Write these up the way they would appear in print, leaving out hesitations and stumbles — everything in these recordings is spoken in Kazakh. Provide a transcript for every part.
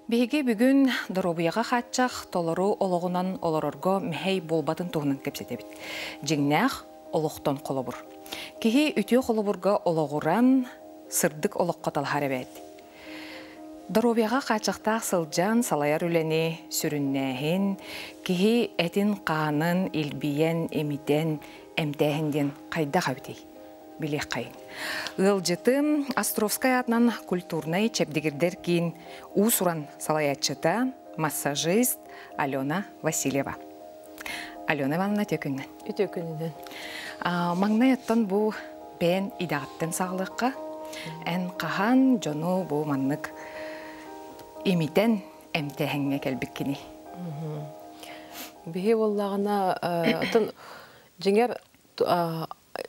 Биһиги бүгүн доробуяга хатчах толору ологунан олорорго мехей болбатын туһунан кепсетебит. Жиңнах олохтон колобур. Кихи үтүө колобурга ологуран сырдык олокко талхарабет. Доробуяга хатчахтаах сылжан салаяр үлени сүрүннäһин, кихи этин каанын илбиен эмитен эмтэһинден кайда хабитей. Билех кайын. Ылжытын Островская атынан культурный чепдигирдер кийин усуран салаячыта массажист Алена Васильева. Алена Ивановна төкүннен. Төкүннен. Маңнайаттан бу бен идагаттан саглыкка, эн кахан жону бу маннык имитен эмтэһиңе келбиккини. Бихи боллагына атын жеңер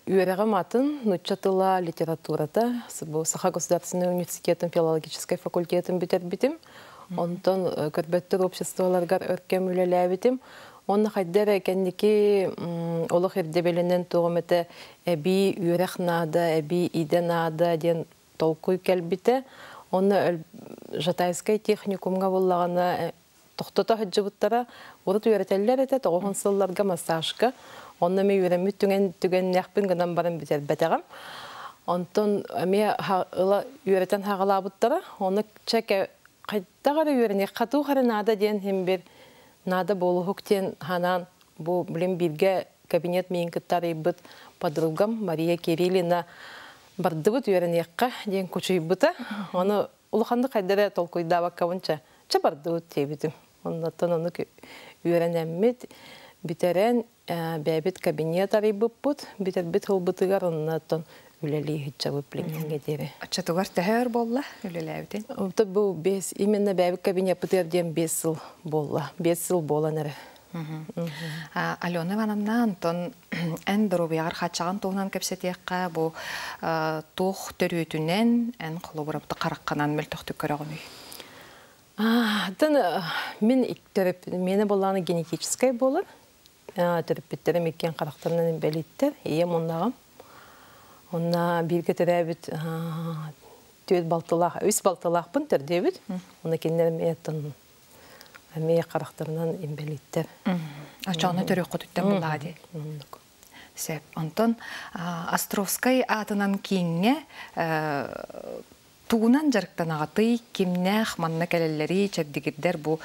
Юрегам атын нучатыла литературата, Саха государственный университетом филологической факультетом битер-битим, онтон көрбеттер обществоларгар өркем үлеләбитим, онны хайдер экенники олық ердебеленен туғымете әби юрех нада, әби иде нада ден толкуй келбите, онны жатайскай техникумга боллағана тоқтота хаджыбыттара, урут үйретелер ете, тоғын сылларга массажка, онна ми юремит түген яқпин гынан барын битер бетегам. Онтон ми юретен хағалабыттара, оны чеке қайттағары юрене қату қары нада ден хембер нада болу хуктен ханан бу білім бірге кабинет мейін кіттары бұд подругам Мария Кириллина бардыбыт юренеққа ден күчейбыта. Оны улықанды қайдары толкуйда баққавынша ча бардыбыт тебітім. Оннаттан оны юренеммет битерен бәбит кабинет арайбыппыт, бит хылбытыгар оннаттан үлелі хитчабып ленгенге дері. Ачатугар тәһәр болла үлеләбитен? Бұл именно бәбит кабинет бытерден 5 жыл болла. 5 жыл болла нәрі. Алена Ивановна, Антон, ән доробияғар хатчаған туғынан кәпсетеққа бұл туқ төрөтінен ән қолыбырапты қараққанан мүлтіқтік көріғын үй? Мені болағаны генетическай болыр. Терапевттерім еккен қарақтарынан бәлеттер, ем оннағым. Онна бірге терапевт төт балтылақ, өс балтылақпын түрдебіт. Оны кендерім еттін әмей қарақтарынан бәлеттер. Ачаны түрі құтыттен бұлады. Сәп, Антон, Островскай атынан кейінге туғынан жарықтан ағаты кемнәқ манна кәлелері чәбдігірдер бұл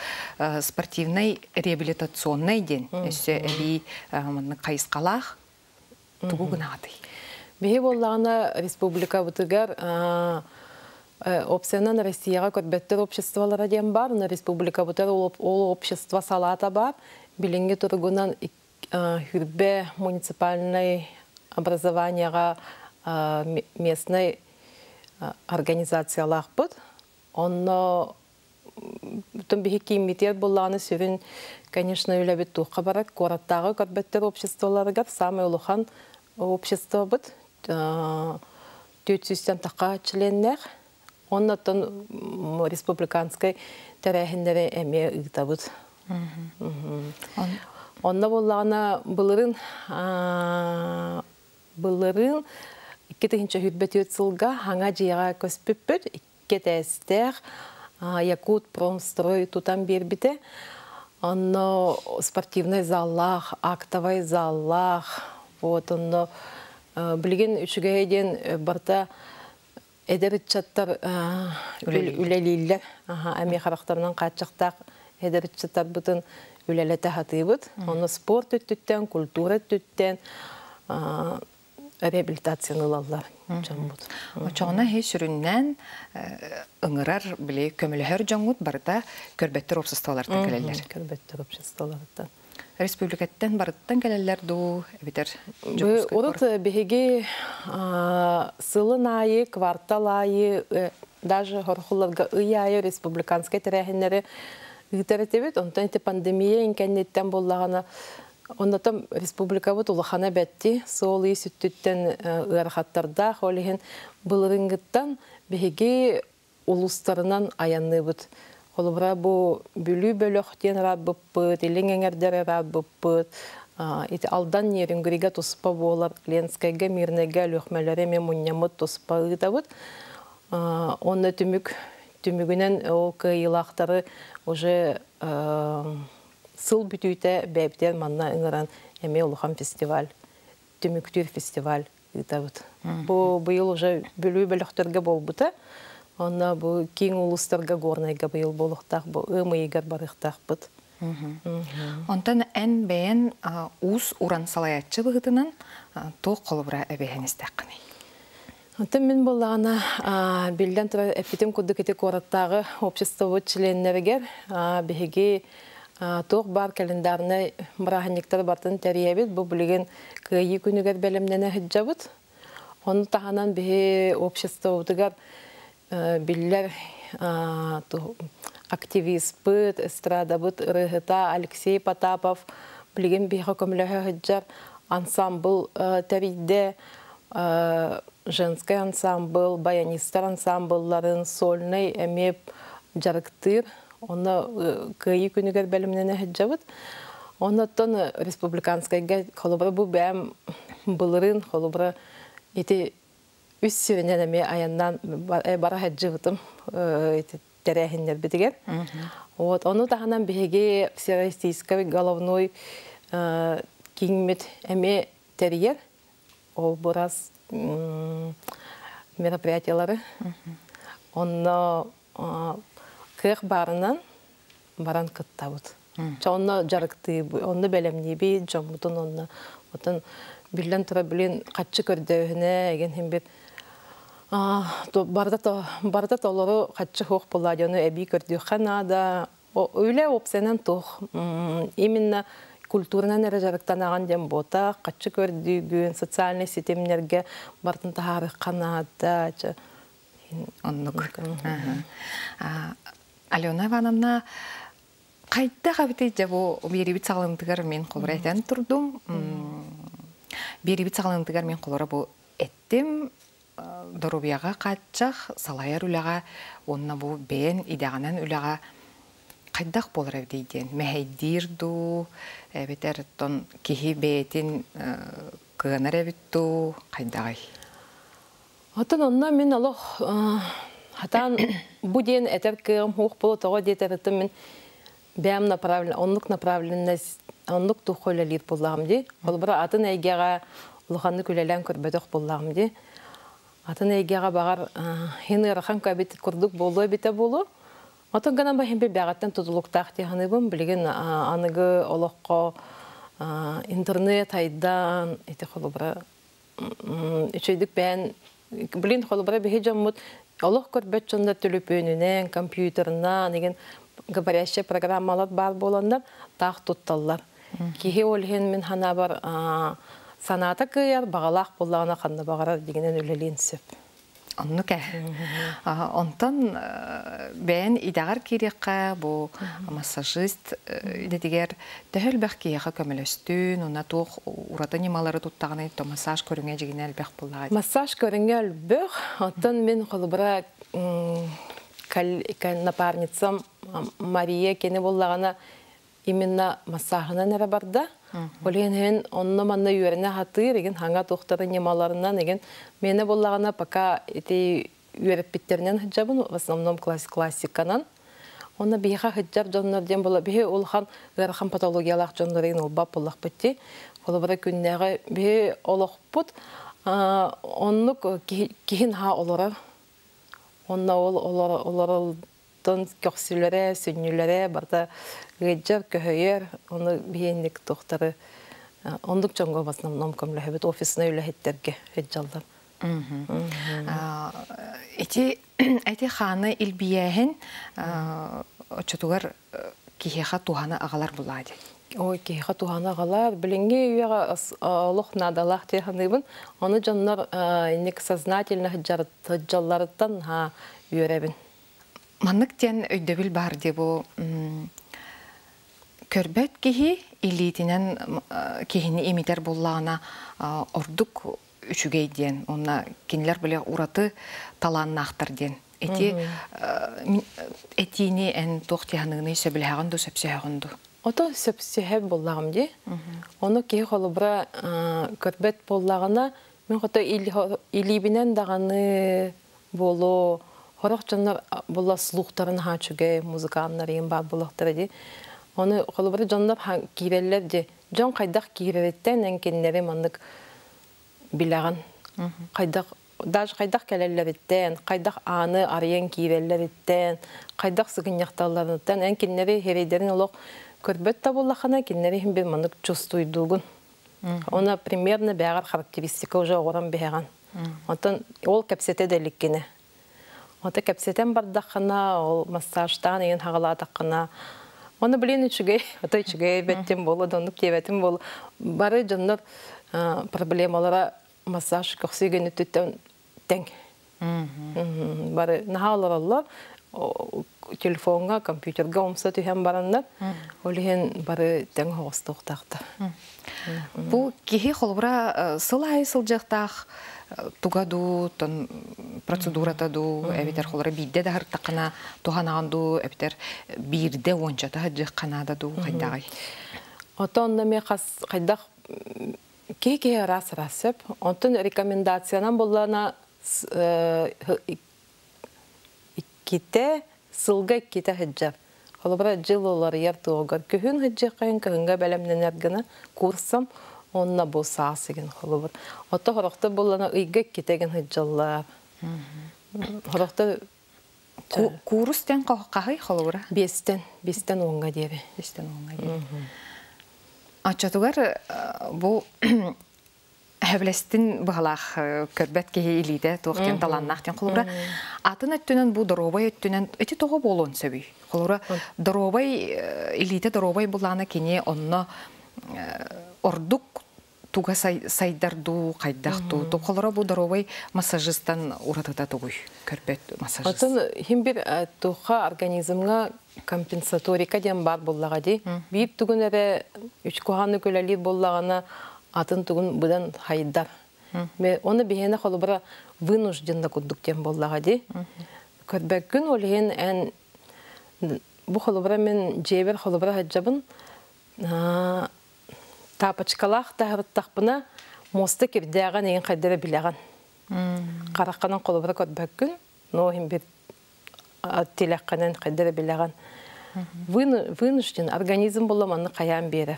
спортивный реабилитационный ден. Өсі әлі манны қайысқалақ туғын ағаты. Бейі болағына республика бұтығар опциянан Россияға көрбеттер обществолары ден бар. Республика бұтығар ол общество салата бар. Білінге тұрғынан хүрбе муниципальный образованияға местный организациялақ бұд. Онно бүтін бігі кейметтер болағаны сүрін, конечно, үләбет тұққа барак. Кораттағы көрбеттер обществоларығар самый ұлыған общество бұд. 400-тен таққа членнер. Оннаттан республиканскай тәрәхіндері әме ұйта бұд. Онна болағына бұлырын Иккетігінші хүрбет өтсілға хаңа жиға көспіппіт, иккетәстер, Якут промстрой тутан бербіті. Онно спортивный заллах, актовый заллах, білген үшігейден барта әдерітчаттар үлелейлер, әме қарақтарынан қатшықтақ әдерітчаттар бұтын үлелеті хаты бұд. Онно спорт өттіттен, культура өттіттен, реабилитацияны алалар. Очоғына хей сүріннен ұңырар біле көмілігер жоңғыт барыда көрбеттер опсысталардан келелер. Көрбеттер опсысталардан. Республикаттан барыттан келелер ду әбітер жоғыз көй Орыт бігеге сылын айы, квартал айы, даже хорхуларга үй айы республиканскай тәрәхінлері үйтер етебет. Онтан пандемия инкәннеттен болағына Оннатам республика бұд ұлықана бәтті, сол үй сүттіттен ұғарқаттарда, қолеген бұлырыңғыттан бәйге ұлыстарынан аянны бұд. Қолыбыра бұл бүлі бөліқтен рад бұппыт, елің әңердері рад бұппыт, алдан нерінгіриге тұспа болар, ленскайға, мирнайға, лөқмәлері мен мұнямыт тұспа ұйда бұд. Онны түмік түмүгүнен ол кыйылактары уже сыл бүтүүтэ бэбитер манна ыңыран эме улухан фестиваль, түмүктүр фестиваль ытабыт. Бу быйыл уже бүлүү бөлөктөргө болбута. Онна бу киң улустарга горнайга быйыл болуктак, бу ымыйгар барыктакпыт. Онтан эн бэйэн уус уран салаятчы быгытынан тоқ қолыбыра әбейхенестәққыны. Онтан мен болағына билден тұра әппетім күрді кеті қораттағы обществовод членнергер бігеге тоқ бар календарына мұраханниктар бартын тәрия бет, бұл білеген күйі күнігер бәлемнені хүджабыт. Оны тағанан біге обществоводығар биллер активист быт, эстрада быт, Рыгыта, Алексей Потапов, білген бігі көмілігі хүджар, ансамбл тәрейді, женский ансамбл, баянистар ансамблларын сольный әмеп жарықтыр. Оны күйі күнігер бәлімнені хүджабыт. Оны тон республиканскайға қолыбыры бұл бәм бұлырын қолыбыры еті үс сиренен әме аяннан бара хүджабытым тәрәхіндер бітігер. Оны тағанан біге всероссийский головной кеңмет әме тәрiyер. Ол бұраз мероприятиялары. Оны кық барынан баран кыттабыт. Оны жарықты, оны бәлемне бейд, жамбытын оны. Отын білден тұра білен қатшы көрдеуіне, еген хем бет барда толыры қатшы хоқ болады, оны әбей көрдеу қанада. Өйлі опсенен тоқ. Именно культурынан әрі жарықтан аған дем бота, қатшы көрдеуін, социальный сетемнерге бартын тағары қанада. Оннық. Алена Ивановна, қайтта қабыты жабу беребет сағылымдығар мен қолыр әйтен тұрдым. Беребет сағылымдығар мен қолыра бұл әттім. Дорубияға қатшақ, салайар үліға, онына бұл бән идеғанан үліға қайдақ болыр әвдейден. Мәхейдерду, әбетер кехи бәйтін кығанар әбетту қайдағай. Отын онына мен алық хатан бұ ден әтер кығым хуқ болу тоға детерітім мен бәм направлен, онлық тұқылы лир болағым де. Ол бұра атын әйгеға ұлғанды күлелен көрбедіқ болағым де. Атын әйгеға бағар хен ұраққан көбет күрдік болу әбеті болу. Отын ғанан ба хембе бәғаттан тұтылықтақ дейханыбым. Білген анығы олыққа интернет айдан еті қолы бұра үшейдік бән білген қолы бұра бәхе жаммыд олық көрбет жонда төлөпөнінен, компьютерынан, еген говорящий программалар бар боландар тақ тұтталар. Кеге олген мен хана бар саната күйер, бағалақ болағына қанды бағарар дегенен өлелен сөп. Онны кә. Онтан бәйін идағар кереққа, бұл массажист дедігер тәхіл бәқ кейеға көмілістін, онна тоқ ұраты немалары тұттағын етті массаж көріңе жегіне әлбәқ болағайды. Массаж көріңе әлбәқ, онтан мен қолыбыра напарницам Мария кені болағына именно массажынан әрі барда. Олеген онны манна үйеріне хатыр, еген хаңа тоқтары немаларынан, еген мені болағына пока үйеріп біттерінен хыджабын, в основном классиканан. Онна бейха хыджаб жонларден бола, бейхе олған ғархан патологиялақ жонларын олбап болақ бітті. Олыбыра күннеға бейхе олық бұд, онлық кейін ха оларар. Онна оларылдың көксілері, сүннілері, барда ғеджар, көхейер, оны бейіндік тоқтары. Ондық жоңға басынан ном көмілі өбет офисіне өлі хеттерге ғеджалдар. Әйті қаны үлбиәхін өтшетуғар кейеға туғаны ағалар бұлады. Ой, кейеға туғаны ағалар. Білінге үйеға олық надалақ дейханыбын. Оны жонлар сознательно ғеджаларыттан үйеребін. Маннык тен өйдөбіл бар дебу көрбәт кеһи илитинен кеһини эмитер боллағына ордук үчүгейден, онна кенлер біле ураты таланнақтыр ден. Этини ән тоқтияныгыны сөбіләғынду, сөпсәғынду. Ото сөпсәғып боллағым де. Оны кеһи қолыбыра көрбәт боллағына мен қото илибінен дағаны болу Хорох жаннар була слухтарын хачуге, музыканнарын бар булактары ди. Оны холбары жаннар киреллер ди. Жон кайдак кирелеттен энкеннери мандык билаган. Кайдак даже кайдак келеллереттен, кайдак аны арыян киреллереттен, кайдак сыгыньякталларыттан энкеннери херейдерин олок көрбөт та буллахана киннери хим бир мандык чувствуйдугун. Она примерно бягар характеристика уже оран беган. Онтон ол кепсете деликкене. Ота кепсетен бардахана, ол массажтан еген хагалатаккана. Оны билен үчүгей, ота үчүгей беттен болу, дондук кебетин болу. Бары жандар проблемалара массаж көксүйген үттүттен тең. Бары нахалар телефонга, компьютерге омса түйен барандар, олеген бары тең хоғыстуқтақты. Бұл кехи қолбыра сылай сылжақтақ, тугаду, процедуратаду, әбетер қолбыра бейді дағыр тақына туғанағанду, әбетер бейірде ончата жық қанададу қайдағай? Ота онда ме қайдақ кей-кей рас-расып, онтын рекомендациянан болана ките сылга ките хеджар. Холбара жыл олар яртугар. Көһүн хеджак кайын көһүнгө белемненергена курсам онна бу саасыгын холбар. Ото хорокта болана ыйга китеген хеджаллар. Хорокта курстен кахай холбара. Бестен онга деби. Бестен онга деби. Ачатугар бу Хевлестин бахалах көрбәт кеһи илиде туктен таланнахтен холура атын өттүнен бу доробай өттүнен эти того болон сөбү холура доробай илиде доробай булана кене онно ордук туга сайдарду кайдакту то холура бу доробай массажистан уратата тугуй көрбәт массажист атын химбир туха организмга компенсаторика дем бар буллага ди бип тугунере үч коханы көләли буллагана атын тугун будан хайдар. Оны бихене холбара вынужденно кудуктен боллага ди. Көрбәккүн олген эн бу холбара мен жебер холбара хаджабын тапачкалах тахырттакпына мосты кирдяган эн кайдара билаган. Каракканан холбара көрбәккүн, но хим бит телакканан кайдара билаган. Вынужден организм болламаны каян берер.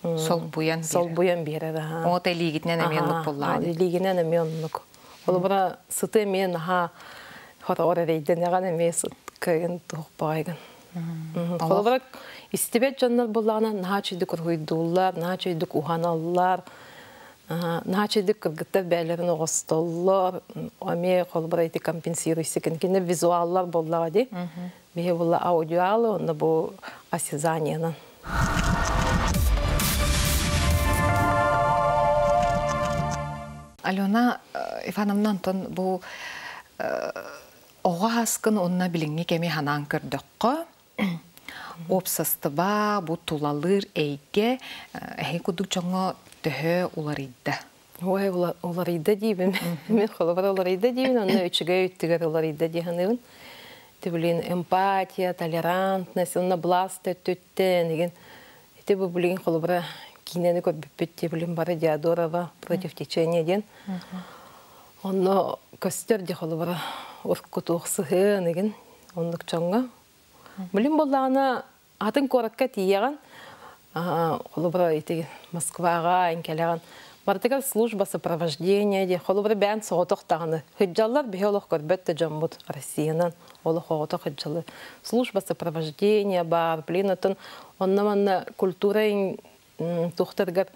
Сол буян берер. Ота лигитнен эмионлук боллады. Лигинен эмионлук. Ол бара сыты мен хора оререйден яган эмес кайын тухпайган. Ол бара истебет жандар боллагана начидик ургуйдуллар, начидик уханаллар, начидик кыргыттар бәйлерин огостоллар, аме ол бара эти компенсируйсы кине визуаллар боллага ди. Бе болла аудиалы, онда бу осязаниянан. Алена Ивановна Антон бу оғаскын онна биліңі кеме ханан көрдіққа опсастыба бу тулалыр әйге әйге күдік жаңа түхі уларыйды. Ой, уларыйды дейбін. Мен қолыбар уларыйды дейбін, онна үчіге үттігер уларыйды дейбін. Тибилин эмпатия, толерантность, онна бласт өттіттен. Эти бу билин қолыбара кинени көрбүппетти билим бары Диадорова против течения ден. Онно көстер де холбара оркутуқсыһын деген ондук чоңга. Билим боллагана атын коракка тияган холбара ити Москвага инкелеган. Бартыгар служба сопровождения де холбара бән соғотоқтағаны. Хыджаллар бихолох көрбетті жамбут Россиянан. Олох оғотоқ хыджалы. Служба сопровождения бар. Билин атын оннаманна культура тухтаргар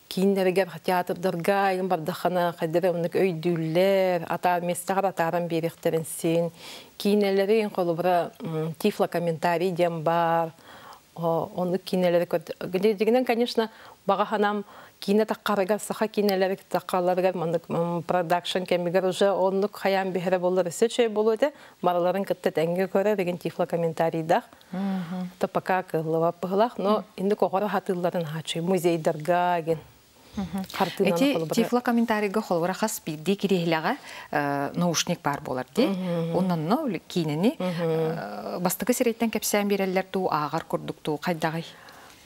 киндергер театрдарга ин бардахана кадере унык өйдүллер ата местагар атаран беректеринсин кинелерин колубра тифло комментарий дем бар оны кинелер дегенен конечно багаханам кине таккарга саха кинелер таккаларга мандык продакшн кемигер уже онлук хаян бихре болор эсече болуде мараларын кытты тенге көрө деген тифло комментарийда то пока кылыва пыглах но инде когора хатылларын хачы музейдерга ген эти тифло комментарийга холбара хас бидди кирехлага наушник бар болар ди оннан но кинени бастыгы сереттен кепсен берелер ту агар курдукту кайдагай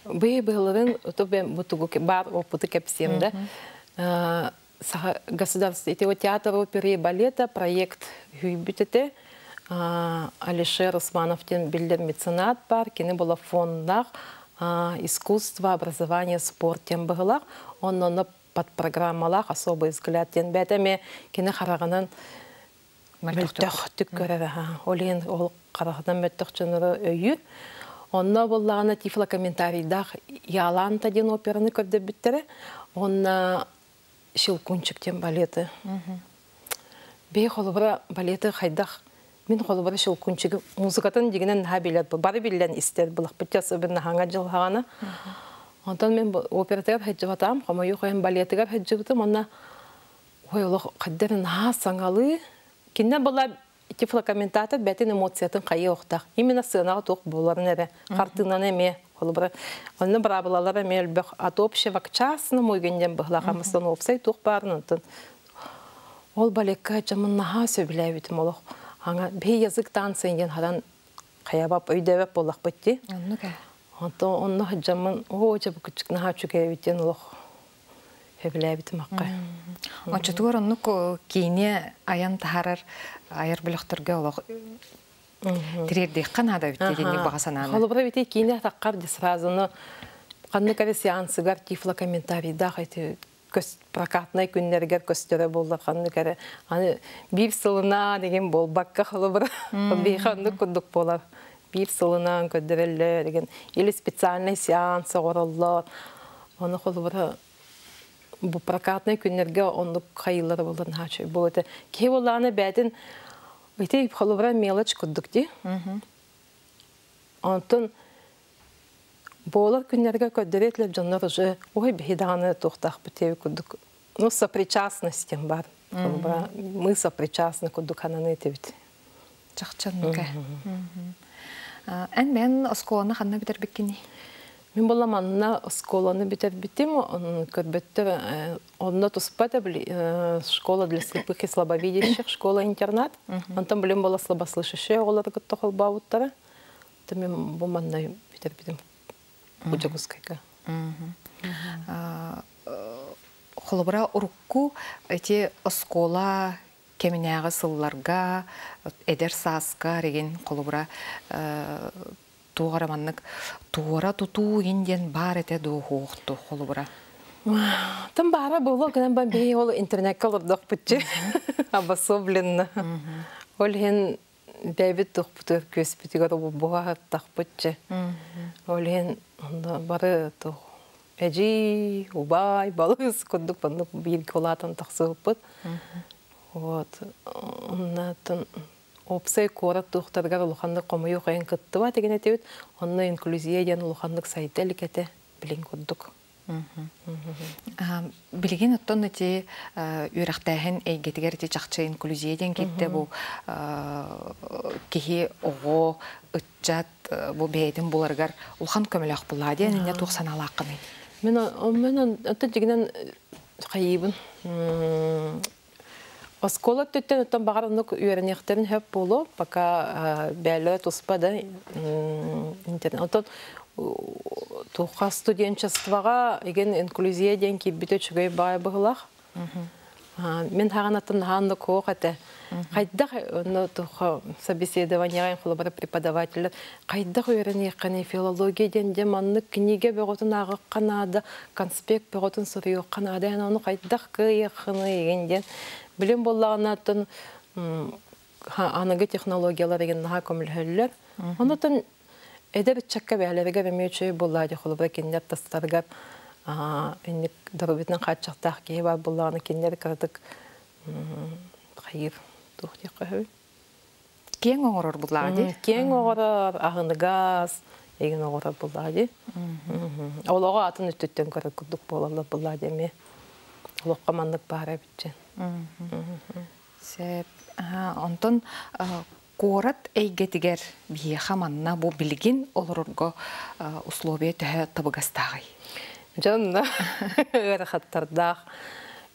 быйларын то бен бутугу бар опыты кепсемде государственного театра оперы и балета проект «Хүйбітеті». Алишер Усмановтен билдер меценат бар, кені была фондах искусство, образование, спорт тем бағылақ. Оны под программалақ особый взгляд тен бәтәме кені қарағанан мөлтөк түк көреді. Олен ол қарағанан мөлтөк жыныры өйір. Онна болағына тифлокомментарийдақ ялан таден операны көрді біттері. Онна Щелкунчиктен балеты. Бей қолыбыра балеты қайдақ. Мен қолыбыра Щелкунчигі музыкатын дегенен наға білет бұл. Бары білден істер бұлақ бітті особенно хаңа жыл хағаны. Ондан мен оператығар хәджі батам, қамайы қойын балетығар хәджі батам. Онна ойлық қаддарын наға саңалы. Кеннен бұла тифлокомментатор бәтін эмоциятын қайы оқтақ. Именно сығынаға тоқ боларын әрі. Қартынан әме. Оны брабылалар әмел бәқ атопшы вакчасыны мойгенден бұғлағамыстан опсай тоқ барын ұнтын. Ол балекка жамын наға сөбілі өйтім олық. Бей язык танцыйнген хадан қаябап өйдәвәп болақ бітті. Оны жамын жабы күчік наға чүге өйтен олық өбілі өйтім аққа. Ончатуар оны кейіне аян тахарар айыр біліқтірге олық Тирердей қанада өттеденек бағасананы. Қолыбыра өте кейіне таққар сразыны қанны кәрі сеансыгар тифлокомментарийдақ прокатнай күннергер көстері болдар қанны кәрі. Бір сылына деген бол баққа қолыбыра бейханны күндік болар. Бір сылынан көдірелі деген. Или специальный сеансы оралар. Оны қолыбыра бұл прокатнай күннерге ондық қайылары боларын хачы. Кей олағаны бәдін Өйтей қолыбыра мелоч күддікті. Онтын болар күнерге көдіретлер жанар ұжы ой бейданы тоқтақ бітеу күддік. Ну, сопричастностен бар. Мы сопричастны күддік хананы етебіт. Жақчаннығы. Ән мен осколаны қанна бітер беккені? Мен болам анна школаны битер битим, көрбеттер онна туспата школа для слепых и слабовидящих, школа-интернат. Антон блин была слабослышащая, олар гытта холбауттара. То мен буманна битер битим. Учагускайка. Холобра урукку эти оскола кеминяга сылларга, эдер саска реген холобра туғараманнык туғара туту енден бар әте доғуқты қолы бұра. Там бара болу, гынан бан бей ол интернетка олырдық бұтчы. Обособленна. Ол хен бәйбіт доқ көз бүтігер бұға тақ бұтчы. Ол хен бары доқ әжи, убай, балыз күндік бандық бірге олатын тақсы бұт. Оннатын Опсай корат тухтаргар улухандык комою кайын кыттыба деген этебит. Онна инклюзия ден улухандык сайтелик эте билин курдук. Билген оттон эти үрактайын эйгетигер эти чакчы инклюзия ден кетте бу кихи ого ытчат бу бейдин буларгар улхан көмөлөк була ден эне тухсаналаккыны. Мен отто дегенен кайыбын. Оскола төттен оттан бағарынық үйерінектерін хөп болу, пока бәлі тұспады интернет. Оттан тұқа студентчестваға еген инклюзия ден кейбіті чүгей бай бұғылақ. Мен тағанаттың ғанды қоқ әті. Қайдақ тұқа собеседованияғын құлы преподавателер. Қайдақ үйерінекқаны филология ден деманлық книге бөғытын ағық қанады, конспект бөғытын сұрыйық қанады. Оны қайдақ қиыққыны егенден. Білім болағынатын анығы технологиялар еген наға көмілхөлілер. Онытын әдір чакка бәлерге бәмеучей болады құлыбы кендер тастарғар дұрбетінің қатшақтақ кейі бар болағыны кендер кірдік қайыр тұқты қойып. Кен оғырыр болады? Кен оғырыр, ағыны газ еген оғырыр болады. Олығы атын үттіттен көрі күрдік болалы болады ме. Олыққа мандық бары бітчен. Онтон корат эйгетигер бияха манна бу билгин олорго условия тә табыгастагы. Жанна рахаттардах.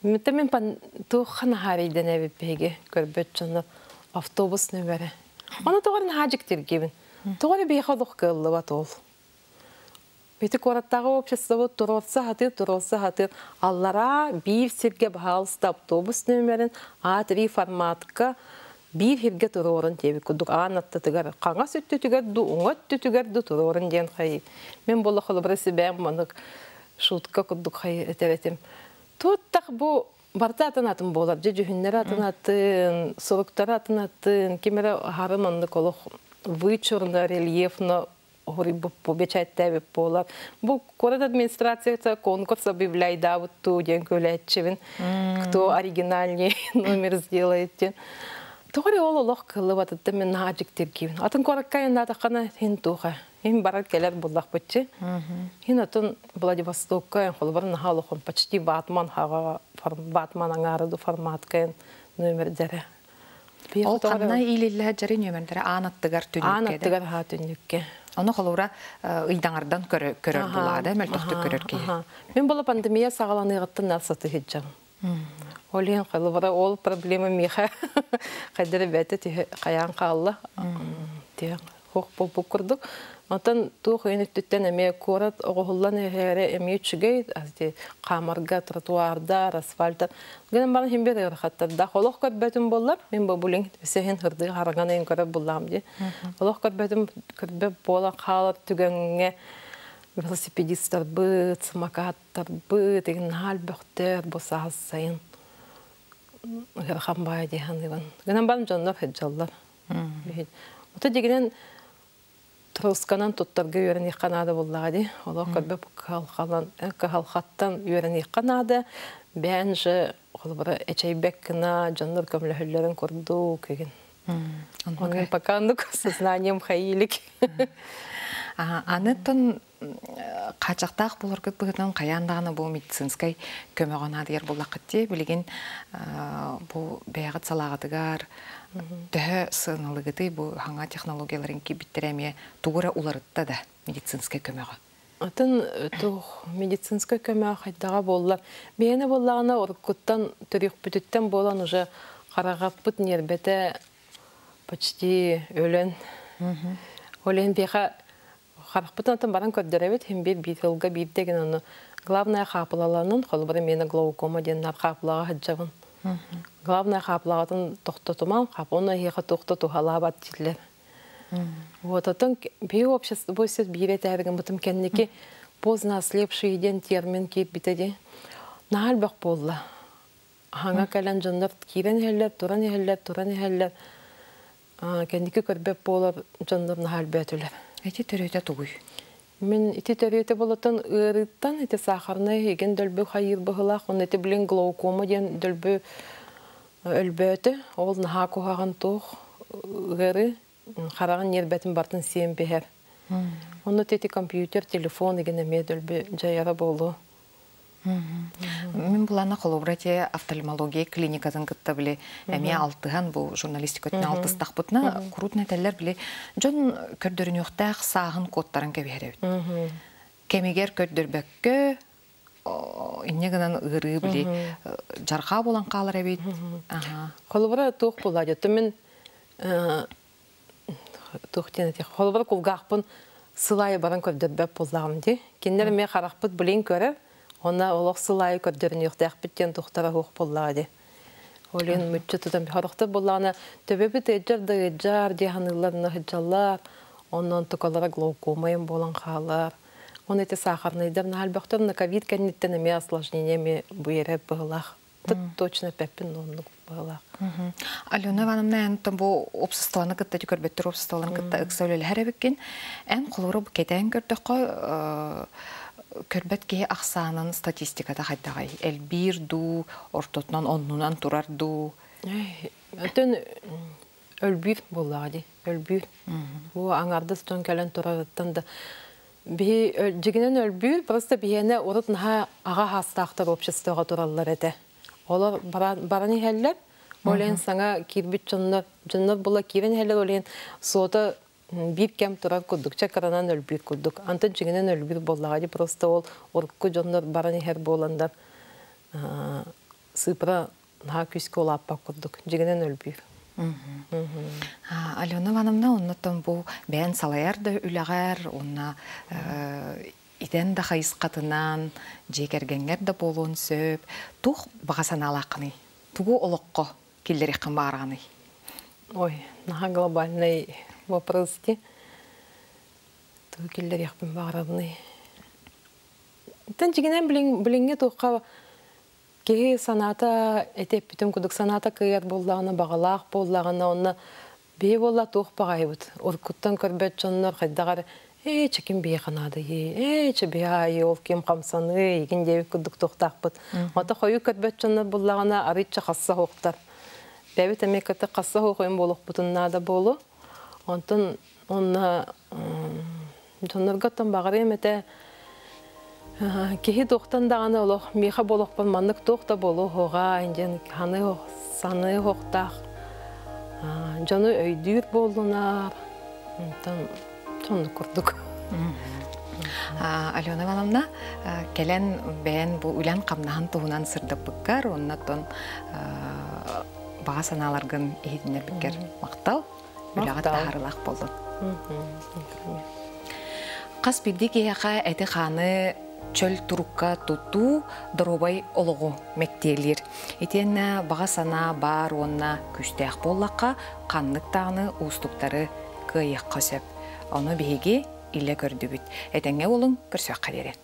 Мен пан тухана хариден эбеге көрбөт жана автобус нөмірі. Оны тоғарын хажиктер кебін. Тоғары бейхадық кылы бат ол. Бити кораттағы общество турорса хатыр. Аллара бир сирге бахалыста автобус нөмерін А3 форматка бир хирге турорын теби кудук. Анатты тігер, қаңа сөтті тігер, уңат түтігер турорын ден қай. Мен болы қылыбырысы бәм маңық шутка кудук қай әтеветім. Туттақ бұл барта атынатын болар. Жүхінлері атынатын, сұрықтары атынатын, кемері харым анды колық вычурно, рельефно побечать полар. Бу город администрация конкурс объявляет, да, вот ту день кулячевин, кто оригинальнее номер сделает. Тори ол лохкалы вот это мен хаджик тергивин. Атын кораккай надо хана хинтуха. Им барат келер буллах бутчи. Хин атын Владивостокка холбар нахалохон почти батман хага батман аңарыды форматкай номер дере. Ол қанна илилләһә җәри нөмерләре анаттыгар түнүккә. Анаттыгар ха түнүккә. Аны холура ыйдаңардан көрөр булады, мәлтөхтө көрөркә. Мен була пандемия сагаланыгыттан насаты хиджам. Олен холура ол проблема миха. Кадер бәте каян калла. Те хок бу курдук. Атан тух өнөттен эме корат огуллан эре эме чүгей асти камарга тротуарда асфальтта генен бана химбер хатта да холох көбөтүн боллар мен бу булин сехен хырды хараган эн көрөп булам ди холох көбөтүн көбө бола калып түгөнгө велосипедисттер бы самокаттар бы деген халбөктөр босас сайын хамбай деген генен бана жоннор хеджаллар ота дегенен Трусканан туттарга үйрәнек канада буллады. Олар көбөп калхаттан үйрәнек канада. Бәнҗе олбара эчәйбек кына җаннар көмләһәлләрен күрдү кеген. Аны пакандык сознанием хаилик. Анытын качактак булыр кытбыгынан каяндагына бу медицинскай көмөгөн адыр булакытты билген бу бәягат салагатыгар тәһә сыналыгыты бу хаңа технологияларын кибиттерәме тугыра уларытта да медицинскай көмөгө. Атын тух медицинскай көмөг хайдага боллар. Бене боллагына оркуттан төрүк бүтүттен болан уже карагаппыт нербете почти өлөн. Олен бега Харахпытан баран көрдөрөбөт хем бир битылга бир деген аны главная хапылаланын холбары мени глаукома деннар хапылага хаджабын. Главная хапылагатын токтотуман хапона хиха токтоту халабат дилер. Вот атан би общество бойсет бире тәрген бутым кеннеки поздно ослепший ден термин кип битеди. Нахал бак болла. Ханга калан жандар кирен хеллер, туран хеллер. Кеннеки көрбөп болар жандар нахал бөтүлөр. Эти төрөтө тугуй. Мен ити төрөтө болотон ырыттан эти сахарны еген дөлбө хайыр быгылак, он эти билен глаукома ден дөлбө өлбөтө, ол наха кухаган тух ыры хараган нербетин бартын сиен бехер. Онно тети компьютер, телефон еген эме дөлбө жайара болу. Мен булана холобрате офтальмология клиникадан кытта биле эме алтыган бу журналистикатын алтыстак бутна крупный теллер биле жон көрдөрүнүктак сагын кодтарын кеберебит. Кемигер көрдөрбөккө иннегенен ыры биле жарга болан калыр эбит. Холобра тук булады. Мен туктенете холобра кулгакпын сылай баран көрдөрбөп болдам ди. Кендер ме каракпыт билен көрөп Она олоқсылай көрдерін юқтақ біттен тұқтара хуқ боллады. Олен мүтчетуден бихарықты боллағына төбебі тәджар дегенілеріні хиджалар, оннан тұқалара глаукомайын болан қалар. Он эти сахарныйдерін әлбәқтіріні ковид кәнеттен әме осложненияме бұйереп бұғылақ. Точно пәппін онлық бұғылақ. Алена Ивановна, әнтін бұл обсысталаны кітті көрбеттір обсысталаны кітті үксәулелі әребеккен. Ән қолыры бұл кетен көрдіқ Көрбәткә аксанын статистикада хайтагай. Элбир ду, ортотнан оннунан турар ду. Өтен өлбир булады. Өлбир. Бу аңарды стон калан турарыттан да. Би жигенен өлбир просто бияне орытна ага хастактар обществога тураллар эте. Олар бараны хәлләр. Олен саңа кирбит жоннор була кирен хәлләр олен сота bir kem turar kurduk, çakaраnan ölbür kurduk. Anta cigenen ölbür bollağı просто ол orku jonlar barani her bolandar sıpra ha küske olap bak kurduk. Cigenen ölbür. Alena Ивановна, ondan bu ben salayar da üleğer, ona итен да хайыс қатынан, жекергенгер да болуын сөп, тух бағасан алақыны, тугу олыққо келдері қымбарғаны. Ой, наха глобальный вопрос те. Тугу келдері қымбарғаны. Тен жигенен білінге туққа кеге саната, әтеп бүтін күдік саната күйер болдағына, бағалақ болдағына, онына бей болла туқ бағай бұд. Оркуттан көрбет жонлар қайдағар, чекін бей қанады, че бей айы, ол кем қамсаны, еген деві күдік туқтақ бұд. Ота қойы көрбет жонлар болдағына аритча қасса хоқтар. Бәбі тәмекеті қасса хоқойын болуқ бұтынна да болу. Онтын, онна жонларғаттан бағар еметі, кехи тоқтан дағаны олық, меха болуқпын, маннық тоқта болу хоға, инжен ханы саны хоқтақ. Жаны өйдүйір болдынар. Сонды күрдік. Алена Ивановна, келен бәйін бұл үлән қамнағын туғынан сырдық бүккер, оннаттон баға саналарғын ехедінер бүккер мақтал, үләғат тағарылақ болды. Қас бірдік еяқа әті қаны чөл турукка туту дробай олугу мектелер. Итен баға сана бар онна күштәк боллаққа қанлық тағыны ұстықтары күйек қосып. Оны бейге иле көрді бүт. Әтәңе олың көрсөк қадерет.